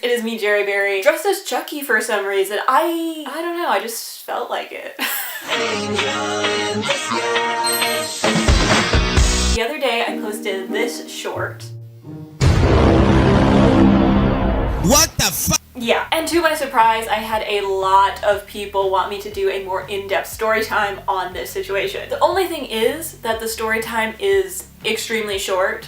It is me, Gerrie Berrie, dressed as Chucky for some reason. I don't know, I just felt like it. The other day I posted this short. What the fuck? Yeah, and to my surprise, I had a lot of people want me to do a more in-depth story time on this situation. The only thing is that the story time is extremely short,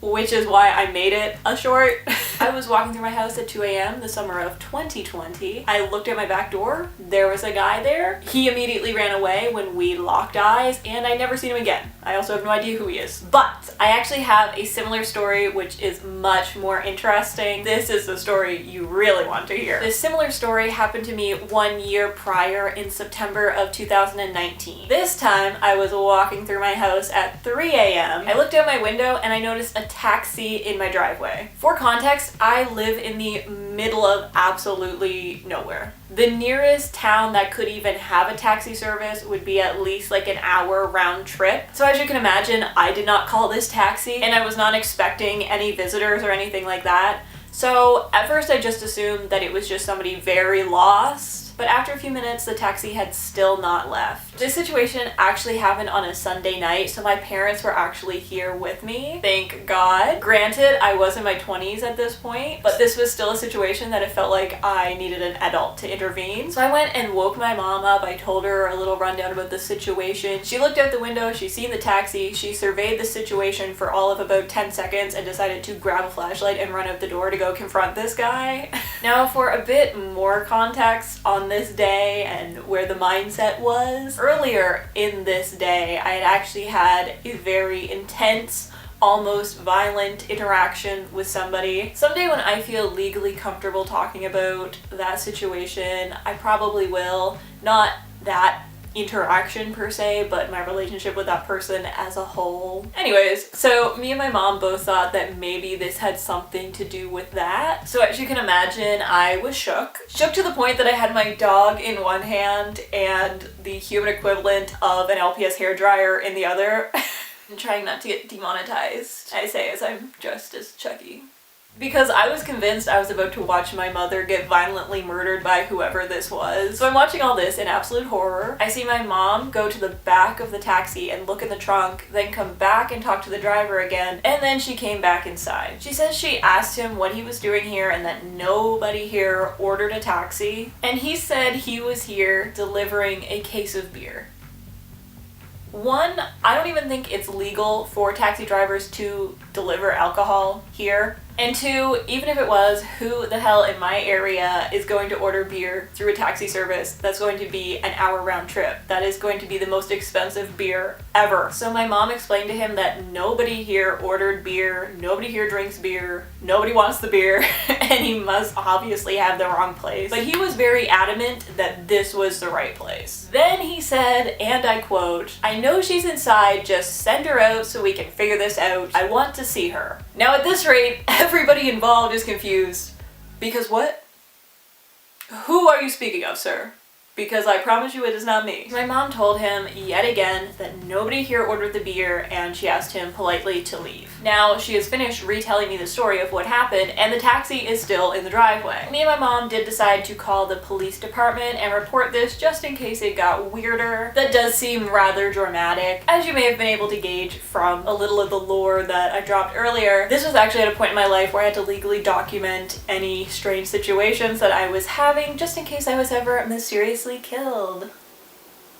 which is why I made it a short. I was walking through my house at 2 a.m. the summer of 2020. I looked at my back door. There was a guy there. He immediately ran away when we locked eyes, and I never seen him again. I also have no idea who he is. But I actually have a similar story which is much more interesting. This is the story you really want to hear. This similar story happened to me 1 year prior in September of 2019. This time I was walking through my house at 3 a.m. I looked out my window and I noticed a taxi in my driveway. For context, I live in the middle of absolutely nowhere. The nearest town that could even have a taxi service would be at least like an hour round trip. So as you can imagine, I did not call this taxi and I was not expecting any visitors or anything like that. So at first I just assumed that it was just somebody very lost. But after a few minutes, the taxi had still not left. This situation actually happened on a Sunday night, so my parents were actually here with me. Thank God. Granted, I was in my 20s at this point, but this was still a situation that it felt like I needed an adult to intervene. So I went and woke my mom up. I told her a little rundown about the situation. She looked out the window, she seen the taxi, she surveyed the situation for all of about 10 seconds and decided to grab a flashlight and run out the door to go confront this guy. Now, for a bit more context on this day and where the mindset was. Earlier in this day, I had actually had a very intense, almost violent interaction with somebody. Someday when I feel legally comfortable talking about that situation, I probably will. Not that interaction per se, but my relationship with that person as a whole. Anyways, so me and my mom both thought that maybe this had something to do with that. So as you can imagine, I was shook. Shook to the point that I had my dog in one hand and the human equivalent of an LPS hairdryer in the other. I'm trying not to get demonetized, I say as I'm dressed as Chucky. Because I was convinced I was about to watch my mother get violently murdered by whoever this was. So I'm watching all this in absolute horror. I see my mom go to the back of the taxi and look in the trunk, then come back and talk to the driver again, and then she came back inside. She says she asked him what he was doing here and that nobody here ordered a taxi, and he said he was here delivering a case of beer. One, I don't even think it's legal for taxi drivers to deliver alcohol here. And two, even if it was, who the hell in my area is going to order beer through a taxi service that's going to be an hour round trip? That is going to be the most expensive beer ever. So my mom explained to him that nobody here ordered beer, nobody here drinks beer, nobody wants the beer, and he must obviously have the wrong place. But he was very adamant that this was the right place. Then he said, and I quote, "I know she's inside, just send her out so we can figure this out. I want to see her." Now at this rate, everybody involved is confused. Because what? Who are you speaking of, sir? Because I promise you it is not me. My mom told him yet again that nobody here ordered the beer and she asked him politely to leave. Now she has finished retelling me the story of what happened and the taxi is still in the driveway. Me and my mom did decide to call the police department and report this just in case it got weirder. That does seem rather dramatic. As you may have been able to gauge from a little of the lore that I dropped earlier, this was actually at a point in my life where I had to legally document any strange situations that I was having just in case I was ever mysteriously killed.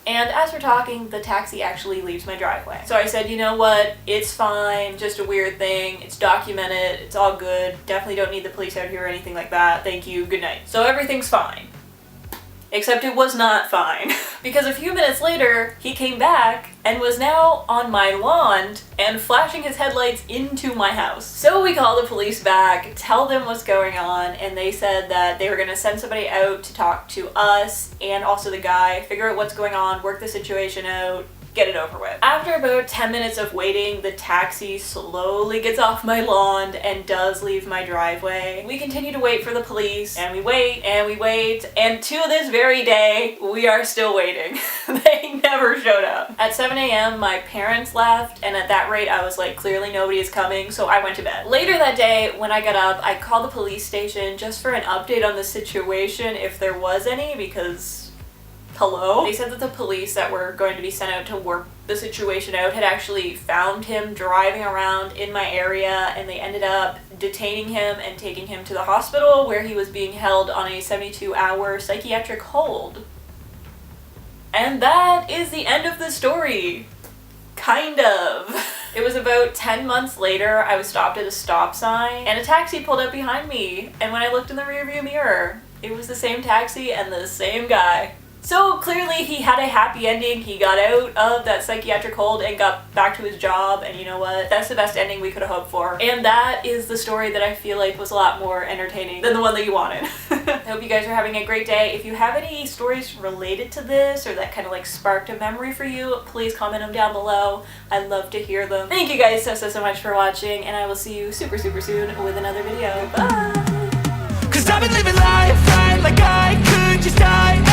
And as we're talking, the taxi actually leaves my driveway. So I said, you know what, it's fine, just a weird thing, it's documented, it's all good, definitely don't need the police out here or anything like that, thank you, good night. So everything's fine. Except it was not fine. Because a few minutes later, he came back and was now on my lawn and flashing his headlights into my house. So we called the police back, tell them what's going on, and they said that they were gonna send somebody out to talk to us and also the guy, figure out what's going on, work the situation out, get it over with. After about 10 minutes of waiting, the taxi slowly gets off my lawn and does leave my driveway. We continue to wait for the police, and we wait, and to this very day, we are still waiting. They never showed up. At 7 a.m., my parents left, and at that rate, I was like, clearly nobody is coming, so I went to bed. Later that day, when I got up, I called the police station just for an update on the situation, if there was any, because hello? They said that the police that were going to be sent out to work the situation out had actually found him driving around in my area, and they ended up detaining him and taking him to the hospital where he was being held on a 72-hour psychiatric hold. And that is the end of the story. Kind of. It was about 10 months later, I was stopped at a stop sign, and a taxi pulled up behind me, and when I looked in the rearview mirror, it was the same taxi and the same guy. So clearly he had a happy ending. He got out of that psychiatric hold and got back to his job, and you know what? That's the best ending we could have hoped for. And that is the story that I feel like was a lot more entertaining than the one that you wanted. I hope you guys are having a great day. If you have any stories related to this or that kind of like sparked a memory for you, please comment them down below. I'd love to hear them. Thank you guys so much for watching, and I will see you super soon with another video. Bye! 'Cause I've been living life right like I could just die.